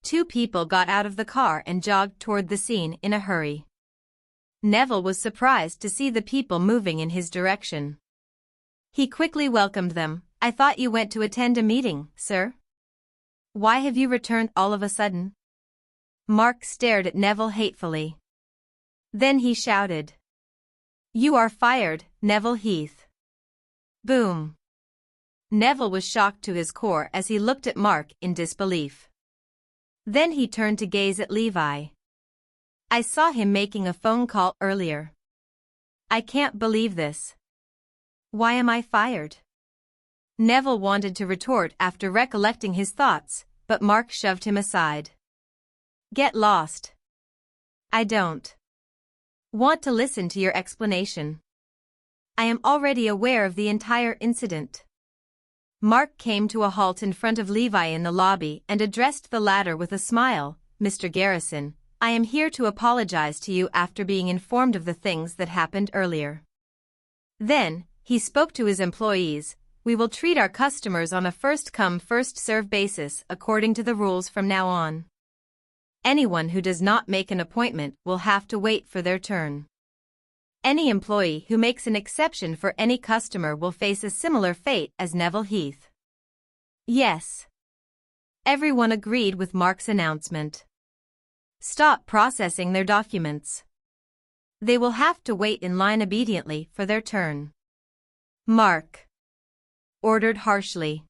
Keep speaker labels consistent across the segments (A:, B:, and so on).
A: two people got out of the car and jogged toward the scene in a hurry. Neville was surprised to see the people moving in his direction. He quickly welcomed them. "I thought you went to attend a meeting, sir. Why have you returned all of a sudden?" Mark stared at Neville hatefully. Then he shouted, "You are fired, Neville Heath." Boom. Neville was shocked to his core as he looked at Mark in disbelief. Then he turned to gaze at Levi. "I saw him making a phone call earlier. I can't believe this. Why am I fired?" Neville wanted to retort after recollecting his thoughts, but Mark shoved him aside. "Get lost. I don't want to listen to your explanation. I am already aware of the entire incident." Mark came to a halt in front of Levi in the lobby and addressed the latter with a smile. "Mr. Garrison, I am here to apologize to you after being informed of the things that happened earlier." Then, he spoke to his employees. "We will treat our customers on a first-come, first-served basis according to the rules from now on. Anyone who does not make an appointment will have to wait for their turn. Any employee who makes an exception for any customer will face a similar fate as Neville Heath." Yes. Everyone agreed with Mark's announcement. Stop processing their documents. They will have to wait in line obediently for their turn. Mark ordered harshly.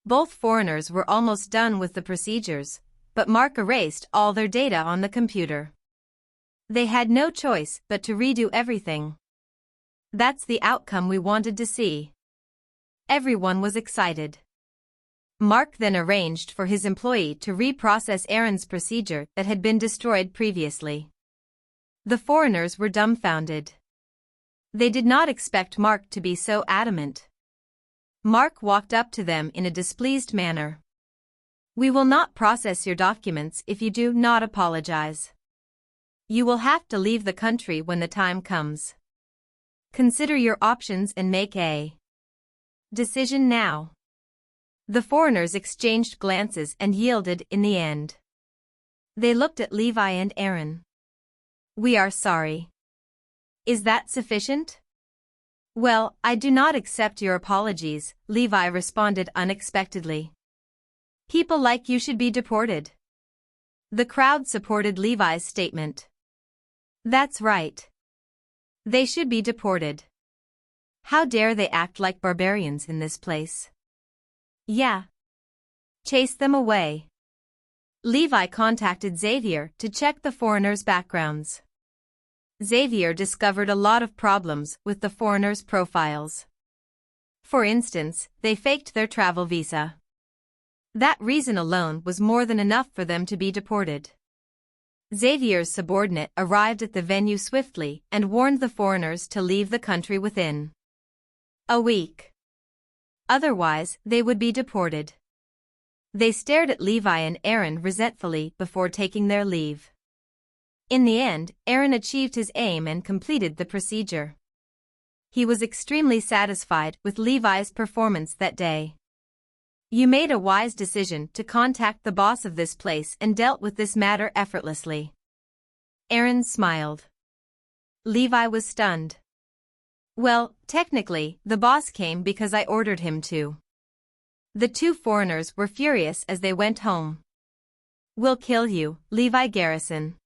A: Both foreigners were almost done with the procedures, but Mark erased all their data on the computer. They had no choice but to redo everything. That's the outcome we wanted to see. Everyone was excited. Mark then arranged for his employee to reprocess Aaron's procedure that had been destroyed previously. The foreigners were dumbfounded. They did not expect Mark to be so adamant. Mark walked up to them in a displeased manner. "We will not process your documents if you do not apologize. You will have to leave the country when the time comes. Consider your options and make a decision now." The foreigners exchanged glances and yielded in the end. They looked at Levi and Aaron. "We are sorry. Is that sufficient?" "Well, I do not accept your apologies," Levi responded unexpectedly. "People like you should be deported." The crowd supported Levi's statement. "That's right. They should be deported. How dare they act like barbarians in this place? Yeah. Chase them away." Levi contacted Xavier to check the foreigners' backgrounds. Xavier discovered a lot of problems with the foreigners' profiles. For instance, they faked their travel visa. That reason alone was more than enough for them to be deported. Xavier's subordinate arrived at the venue swiftly and warned the foreigners to leave the country within a week. Otherwise, they would be deported. They stared at Levi and Aaron resentfully before taking their leave. In the end, Aaron achieved his aim and completed the procedure. He was extremely satisfied with Levi's performance that day. "You made a wise decision to contact the boss of this place and dealt with this matter effortlessly." Aaron smiled. Levi was stunned. "Well, technically, the boss came because I ordered him to." The two foreigners were furious as they went home. "We'll kill you, Levi Garrison."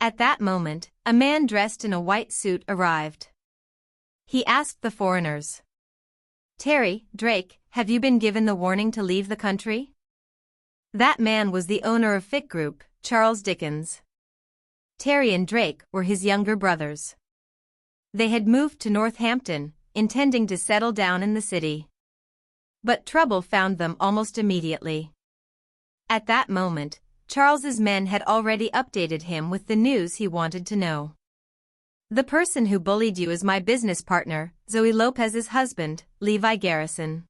A: At that moment, a man dressed in a white suit arrived. He asked the foreigners, "Terry, Drake, have you been given the warning to leave the country?" That man was the owner of Fit Group, Charles Dickens. Terry and Drake were his younger brothers. They had moved to Northampton, intending to settle down in the city. But trouble found them almost immediately. At that moment, Charles's men had already updated him with the news he wanted to know. "The person who bullied you is my business partner, Zoe Lopez's husband, Levi Garrison,"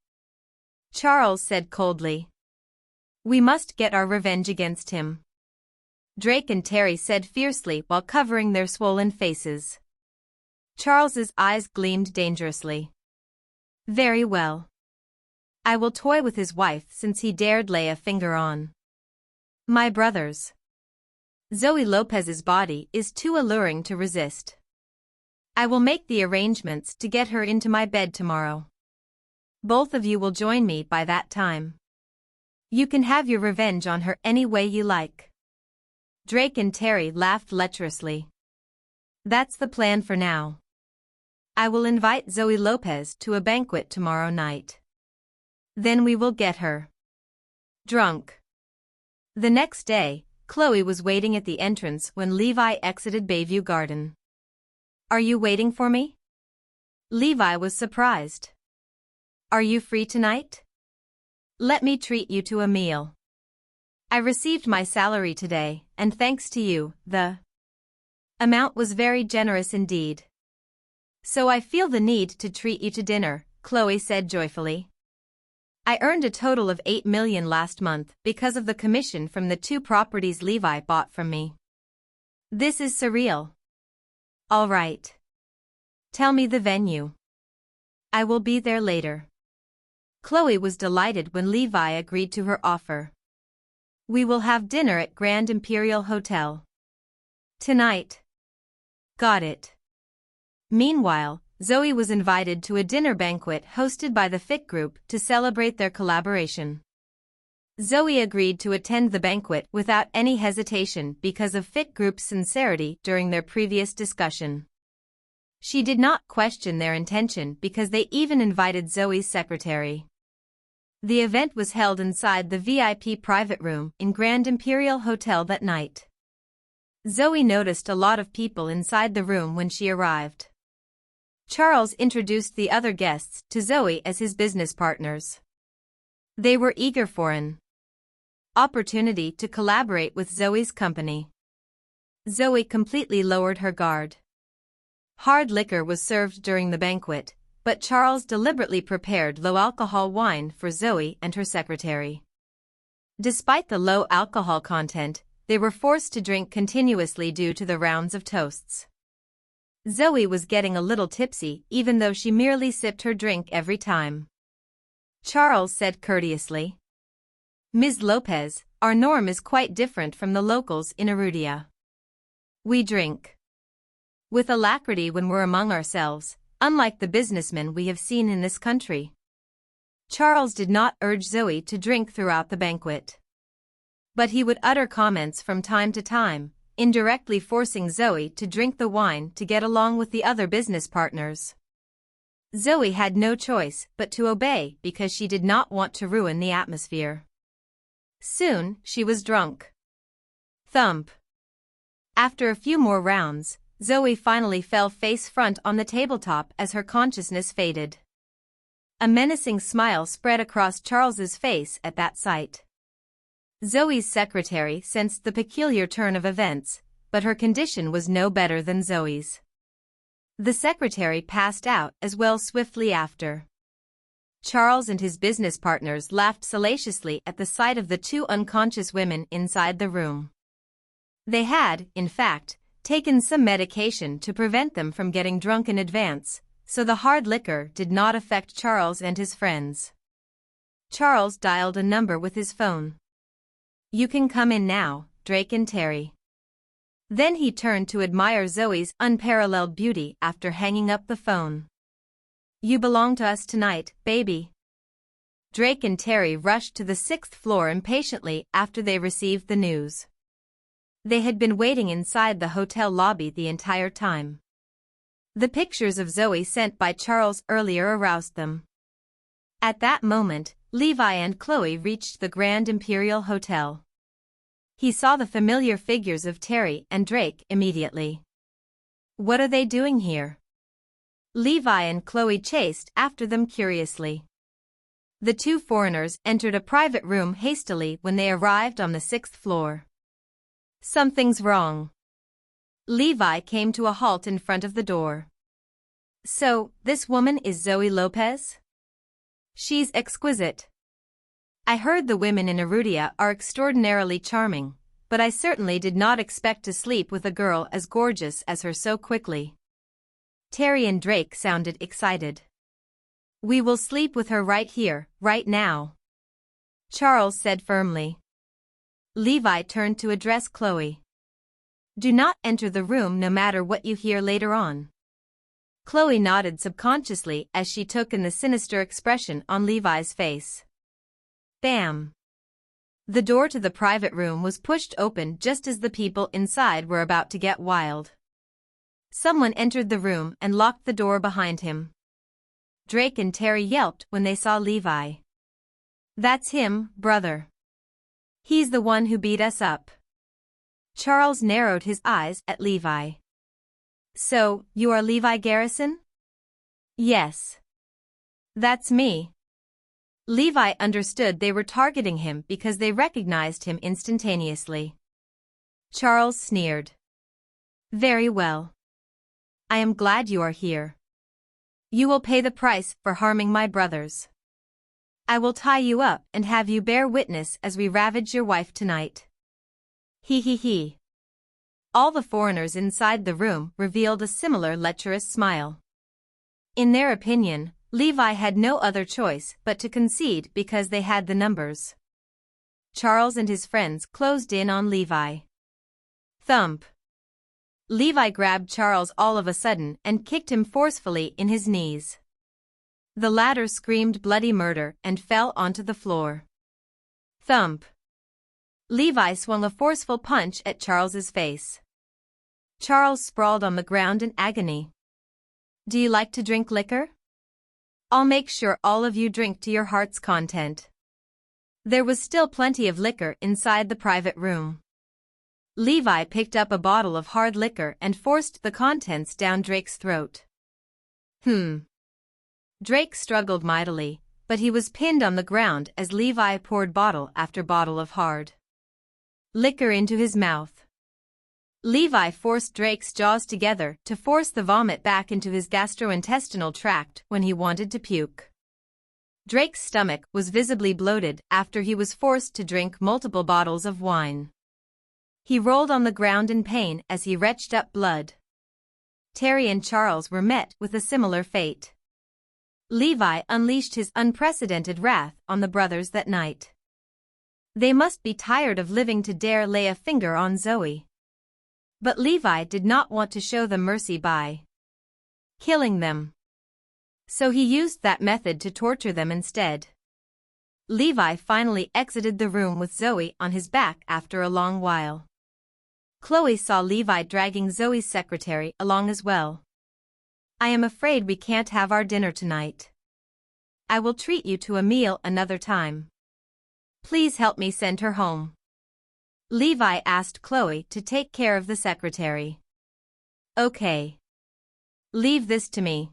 A: Charles said coldly. "We must get our revenge against him," Drake and Terry said fiercely while covering their swollen faces. Charles's eyes gleamed dangerously. "Very well. I will toy with his wife since he dared lay a finger on My brothers. Zoe Lopez's body is too alluring to resist. I will make the arrangements to get her into my bed tomorrow. Both of you will join me by that time. You can have your revenge on her any way you like. Drake and Terry laughed lecherously. That's the plan for now. I will invite Zoe Lopez to a banquet tomorrow night. Then we will get her drunk. The next day, Chloe was waiting at the entrance when Levi exited Bayview Garden. Are you waiting for me? Levi was surprised. Are you free tonight? Let me treat you to a meal. I received my salary today, and thanks to you, the amount was very generous indeed. So I feel the need to treat you to dinner, Chloe said joyfully. I earned a total of $8 million last month because of the commission from the 2 properties Levi bought from me. This is surreal. All right. Tell me the venue. I will be there later. Chloe was delighted when Levi agreed to her offer. We will have dinner at Grand Imperial Hotel tonight. Got it. Meanwhile, Zoe was invited to a dinner banquet hosted by the Fit Group to celebrate their collaboration. Zoe agreed to attend the banquet without any hesitation because of Fit Group's sincerity during their previous discussion. She did not question their intention because they even invited Zoe's secretary. The event was held inside the VIP private room in Grand Imperial Hotel that night. Zoe noticed a lot of people inside the room when she arrived. Charles introduced the other guests to Zoe as his business partners. They were eager for an opportunity to collaborate with Zoe's company. Zoe completely lowered her guard. Hard liquor was served during the banquet, but Charles deliberately prepared low-alcohol wine for Zoe and her secretary. Despite the low alcohol content, they were forced to drink continuously due to the rounds of toasts. Zoe was getting a little tipsy even though she merely sipped her drink every time. Charles said courteously, Ms. Lopez, our norm is quite different from the locals in Arudia. We drink with alacrity when we're among ourselves, unlike the businessmen we have seen in this country. Charles did not urge Zoe to drink throughout the banquet. But he would utter comments from time to time, indirectly forcing Zoe to drink the wine to get along with the other business partners. Zoe had no choice but to obey because she did not want to ruin the atmosphere. Soon, she was drunk. Thump. After a few more rounds, Zoe finally fell face front on the tabletop as her consciousness faded. A menacing smile spread across Charles's face at that sight. Zoe's secretary sensed the peculiar turn of events, but her condition was no better than Zoe's. The secretary passed out as well swiftly after. Charles and his business partners laughed salaciously at the sight of the 2 unconscious women inside the room. They had, in fact, taken some medication to prevent them from getting drunk in advance, so the hard liquor did not affect Charles and his friends. Charles dialed a number with his phone. You can come in now, Drake and Terry. Then he turned to admire Zoe's unparalleled beauty after hanging up the phone. You belong to us tonight, baby. Drake and Terry rushed to the 6th floor impatiently after they received the news. They had been waiting inside the hotel lobby the entire time. The pictures of Zoe sent by Charles earlier aroused them. At that moment, Levi and Chloe reached the Grand Imperial Hotel. He saw the familiar figures of Terry and Drake immediately. What are they doing here? Levi and Chloe chased after them curiously. The 2 foreigners entered a private room hastily when they arrived on the 6th floor. Something's wrong. Levi came to a halt in front of the door. So, this woman is Zoe Lopez? She's exquisite. I heard the women in Arudia are extraordinarily charming, but I certainly did not expect to sleep with a girl as gorgeous as her so quickly. Terry and Drake sounded excited. We will sleep with her right here, right now, Charles said firmly. Levi turned to address Chloe. Do not enter the room no matter what you hear later on. Chloe nodded subconsciously as she took in the sinister expression on Levi's face. Bam! The door to the private room was pushed open just as the people inside were about to get wild. Someone entered the room and locked the door behind him. Drake and Terry yelped when they saw Levi. That's him, brother. He's the one who beat us up. Charles narrowed his eyes at Levi. So, you are Levi Garrison? Yes. That's me. Levi understood they were targeting him because they recognized him instantaneously. Charles sneered. Very well. I am glad you are here. You will pay the price for harming my brothers. I will tie you up and have you bear witness as we ravage your wife tonight. He he he. All the foreigners inside the room revealed a similar lecherous smile. In their opinion, Levi had no other choice but to concede because they had the numbers. Charles and his friends closed in on Levi. Thump. Levi grabbed Charles all of a sudden and kicked him forcefully in his knees. The latter screamed bloody murder and fell onto the floor. Thump. Levi swung a forceful punch at Charles's face. Charles sprawled on the ground in agony. Do you like to drink liquor? I'll make sure all of you drink to your heart's content. There was still plenty of liquor inside the private room. Levi picked up a bottle of hard liquor and forced the contents down Drake's throat. Drake struggled mightily, but he was pinned on the ground as Levi poured bottle after bottle of hard liquor into his mouth. Levi forced Drake's jaws together to force the vomit back into his gastrointestinal tract when he wanted to puke. Drake's stomach was visibly bloated after he was forced to drink multiple bottles of wine. He rolled on the ground in pain as he retched up blood. Terry and Charles were met with a similar fate. Levi unleashed his unprecedented wrath on the brothers that night. They must be tired of living to dare lay a finger on Zoe. But Levi did not want to show them mercy by killing them. So he used that method to torture them instead. Levi finally exited the room with Zoe on his back after a long while. Chloe saw Levi dragging Zoe's secretary along as well. I am afraid we can't have our dinner tonight. I will treat you to a meal another time. Please help me send her home. Levi asked Chloe to take care of the secretary. Okay. Leave this to me.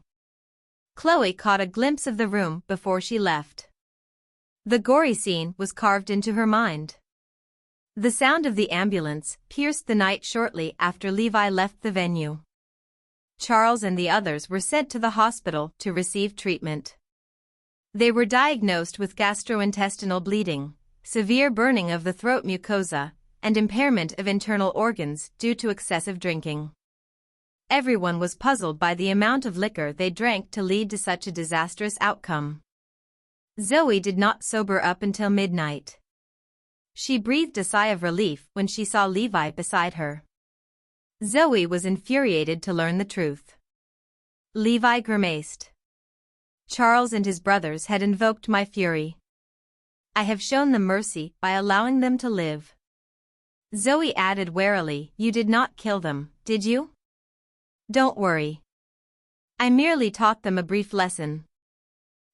A: Chloe caught a glimpse of the room before she left. The gory scene was carved into her mind. The sound of the ambulance pierced the night shortly after Levi left the venue. Charles and the others were sent to the hospital to receive treatment. They were diagnosed with gastrointestinal bleeding, severe burning of the throat mucosa, and impairment of internal organs due to excessive drinking. Everyone was puzzled by the amount of liquor they drank to lead to such a disastrous outcome. Zoe did not sober up until midnight. She breathed a sigh of relief when she saw Levi beside her. Zoe was infuriated to learn the truth. Levi grimaced. Charles and his brothers had invoked my fury. I have shown them mercy by allowing them to live. Zoe added warily, you did not kill them, did you? Don't worry. I merely taught them a brief lesson.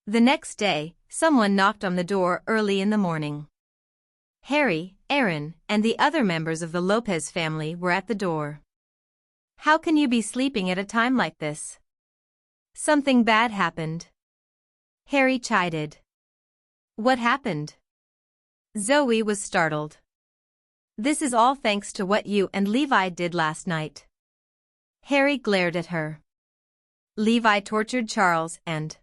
A: The next day, someone knocked on the door early in the morning. Harry, Aaron, and the other members of the Lopez family were at the door. How can you be sleeping at a time like this? Something bad happened. Harry chided. What happened? Zoe was startled. This is all thanks to what you and Levi did last night. Harry glared at her. Levi tortured Charles and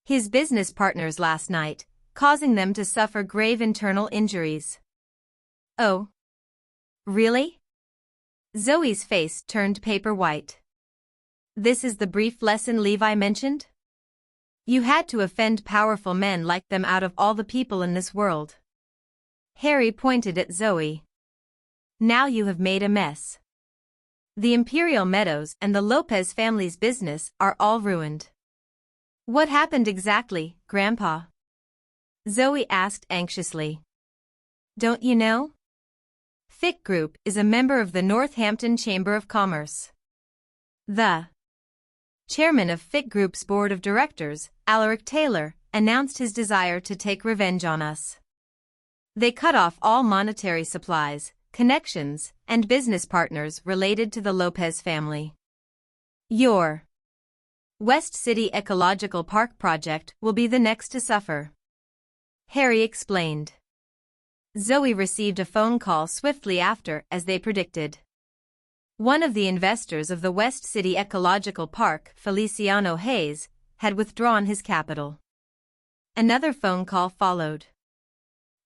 A: his business partners last night, causing them to suffer grave internal injuries. Oh. Really? Zoe's face turned paper white. This is the brief lesson Levi mentioned? You had to offend powerful men like them out of all the people in this world. Harry pointed at Zoe. Now you have made a mess. The Imperial Meadows and the Lopez family's business are all ruined. What happened exactly, Grandpa? Zoe asked anxiously. Don't you know? Fick Group is a member of the Northampton Chamber of Commerce. The chairman of Fick Group's board of directors, Alaric Taylor, announced his desire to take revenge on us. They cut off all monetary supplies, connections, and business partners related to the Lopez family. Your West City Ecological Park project will be the next to suffer, Harry explained. Zoe received a phone call swiftly after, as they predicted. One of the investors of the West City Ecological Park, Feliciano Hayes, had withdrawn his capital. Another phone call followed.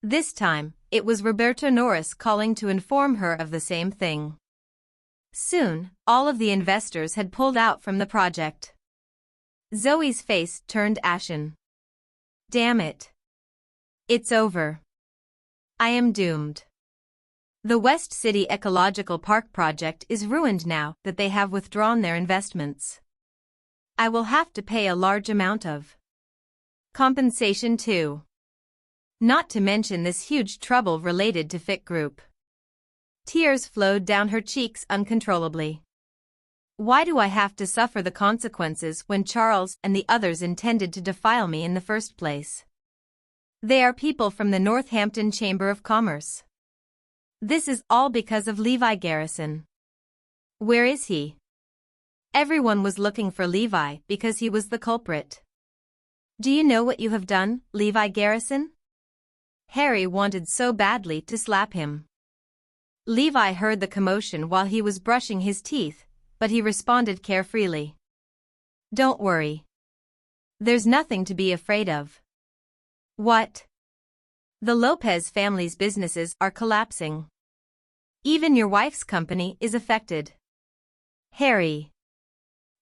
A: This time, it was Roberta Norris calling to inform her of the same thing. Soon, all of the investors had pulled out from the project. Zoe's face turned ashen. Damn it. It's over. I am doomed. The West City Ecological Park project is ruined now that they have withdrawn their investments. I will have to pay a large amount of compensation too. Not to mention this huge trouble related to Fick Group. Tears flowed down her cheeks uncontrollably. Why do I have to suffer the consequences when Charles and the others intended to defile me in the first place? They are people from the Northampton Chamber of Commerce. This is all because of Levi Garrison. Where is he? Everyone was looking for Levi because he was the culprit. Do you know what you have done, Levi Garrison? Harry wanted so badly to slap him. Levi heard the commotion while he was brushing his teeth, but he responded carefreely. Don't worry. There's nothing to be afraid of. What? The Lopez family's businesses are collapsing. Even your wife's company is affected. Harry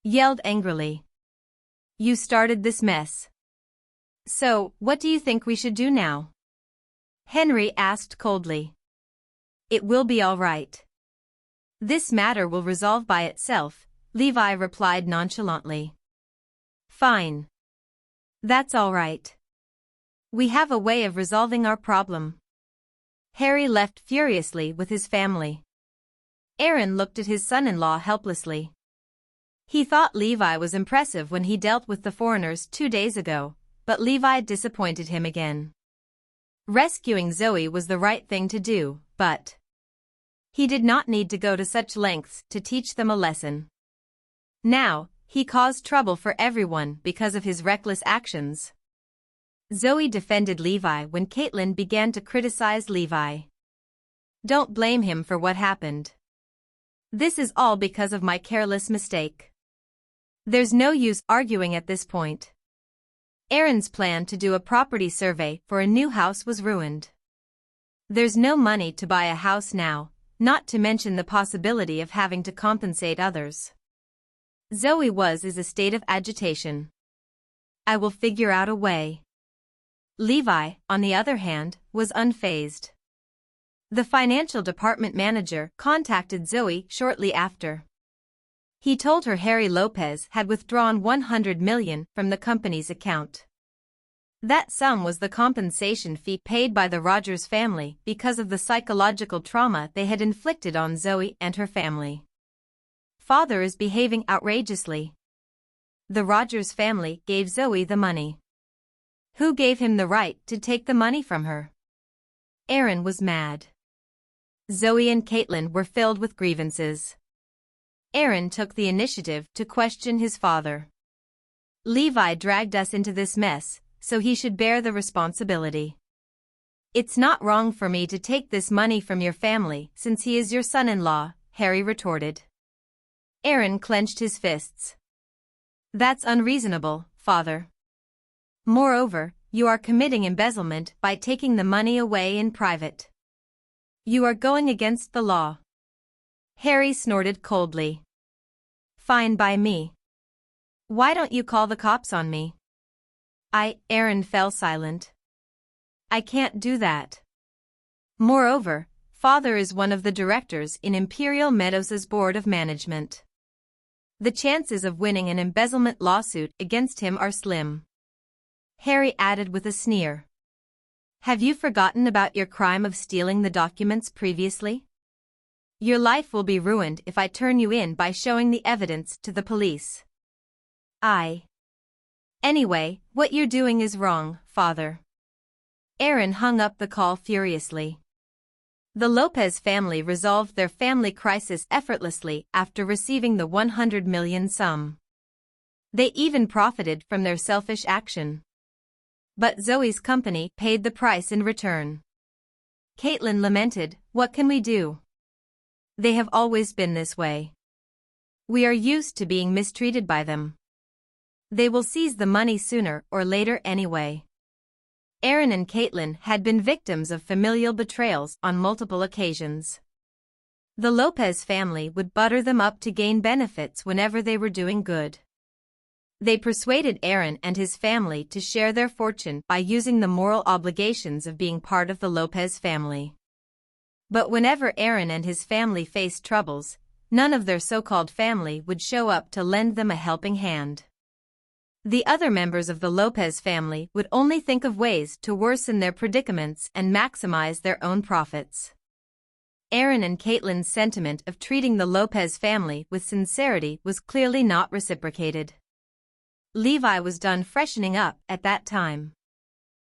A: yelled angrily. You started this mess. So, what do you think we should do now? Henry asked coldly. It will be all right. This matter will resolve by itself, Levi replied nonchalantly. Fine. That's all right. We have a way of resolving our problem. Harry left furiously with his family. Aaron looked at his son-in-law helplessly. He thought Levi was impressive when he dealt with the foreigners 2 days ago, but Levi disappointed him again. Rescuing Zoe was the right thing to do, but he did not need to go to such lengths to teach them a lesson. Now, he caused trouble for everyone because of his reckless actions. Zoe defended Levi when Caitlin began to criticize Levi. Don't blame him for what happened. This is all because of my careless mistake. There's no use arguing at this point. Aaron's plan to do a property survey for a new house was ruined. There's no money to buy a house now, not to mention the possibility of having to compensate others. Zoe was in a state of agitation. I will figure out a way. Levi, on the other hand, was unfazed. The financial department manager contacted Zoe shortly after. He told her Harry Lopez had withdrawn $100 million from the company's account. That sum was the compensation fee paid by the Rogers family because of the psychological trauma they had inflicted on Zoe and her family. Father is behaving outrageously. The Rogers family gave Zoe the money. Who gave him the right to take the money from her? Aaron was mad. Zoe and Caitlin were filled with grievances. Aaron took the initiative to question his father. Levi dragged us into this mess, so he should bear the responsibility. It's not wrong for me to take this money from your family since he is your son-in-law, Harry retorted. Aaron clenched his fists. That's unreasonable, Father. Moreover, you are committing embezzlement by taking the money away in private. You are going against the law. Harry snorted coldly. Fine by me. Why don't you call the cops on me? Aaron fell silent. I can't do that. Moreover, father is one of the directors in Imperial Meadows' board of management. The chances of winning an embezzlement lawsuit against him are slim. Harry added with a sneer. Have you forgotten about your crime of stealing the documents previously? Your life will be ruined if I turn you in by showing the evidence to the police. Anyway, what you're doing is wrong, father. Aaron hung up the call furiously. The Lopez family resolved their family crisis effortlessly after receiving the $100 million sum. They even profited from their selfish action. But Zoe's company paid the price in return. Caitlin lamented, "What can we do? They have always been this way. We are used to being mistreated by them. They will seize the money sooner or later anyway." Aaron and Caitlin had been victims of familial betrayals on multiple occasions. The Lopez family would butter them up to gain benefits whenever they were doing good. They persuaded Aaron and his family to share their fortune by using the moral obligations of being part of the Lopez family. But whenever Aaron and his family faced troubles, none of their so-called family would show up to lend them a helping hand. The other members of the Lopez family would only think of ways to worsen their predicaments and maximize their own profits. Aaron and Caitlin's sentiment of treating the Lopez family with sincerity was clearly not reciprocated. Levi was done freshening up at that time.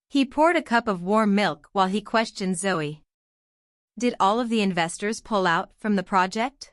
A: He poured a cup of warm milk while he questioned Zoe. Did all of the investors pull out from the project?